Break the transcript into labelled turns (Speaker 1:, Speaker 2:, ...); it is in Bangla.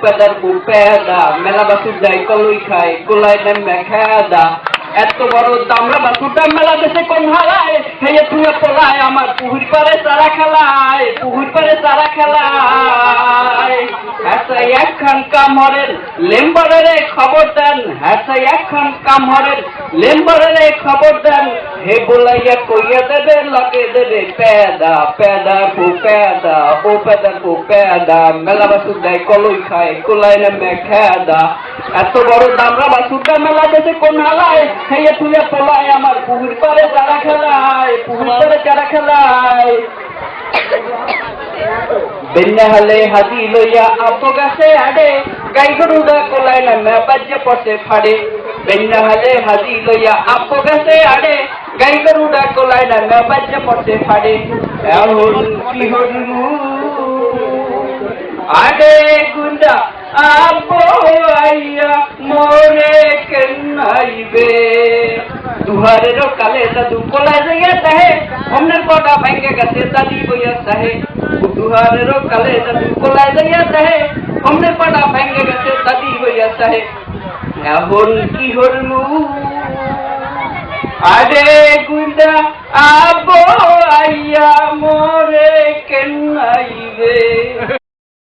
Speaker 1: পেদার বউ পেদা মেলা বাসুর যাই কলই খায় কোলাই নেমে খেদা এত বড় দামরা বাসুরটা মেলা দেশে কোন হারায় হেয়ে তুই পোলায় আমার পুহুর পারে তারা খেলায় পুহুর পারে তারা খেলায় হ্যাঁ একখান কামরের লেম্বারের খবর দেন হ্যাঁ একখান কামরের লেম্বারের খবর দেন হে বলাইয়া কইয়া দেবে লগে দেবে পেদা পেদা বউ পেদা ও পেদার বউ পেদা মেলা বাসুর দেয় কলই খায় কোলাই নেমে খেদা এত বড় দামরা বাসুরটা মেলা দেশে কোন হালায় হেয়ে তুই পোলায় আমার পুহুর পারে তারা খেলায় পুহুর পারে তারা খেলায় বেন্যাহালে হাজি লইয়া আপো গাছে আড়ে গাই গরুরা কোলায় নামে বাজ্যে পথে ফাড়ে বেন্যাহালে হাজি লইয়া আপো গাছে আড়ে গাই গরুরা কোলায় নামে বাজ্যে পথে ফাড়ে এখন কি হলু আড়ে গুন্ডা আপো আইয়া মোরে কেনাইবে দুহারেরও কালে দাদু কোলায় যাইয়া তাহে অমনের পটা ভাঙ্গে গেছে দাদি বইয়া তাহে দুহারেরও কালে দাদু কোলায় যাইয়া তাহে অমনের পটা ভাঙ্গে গেছে দাদি বইয়া তাহে এখন কি হলু আরে গুন্ডা আবো আইয়া মোরে কেনাইবে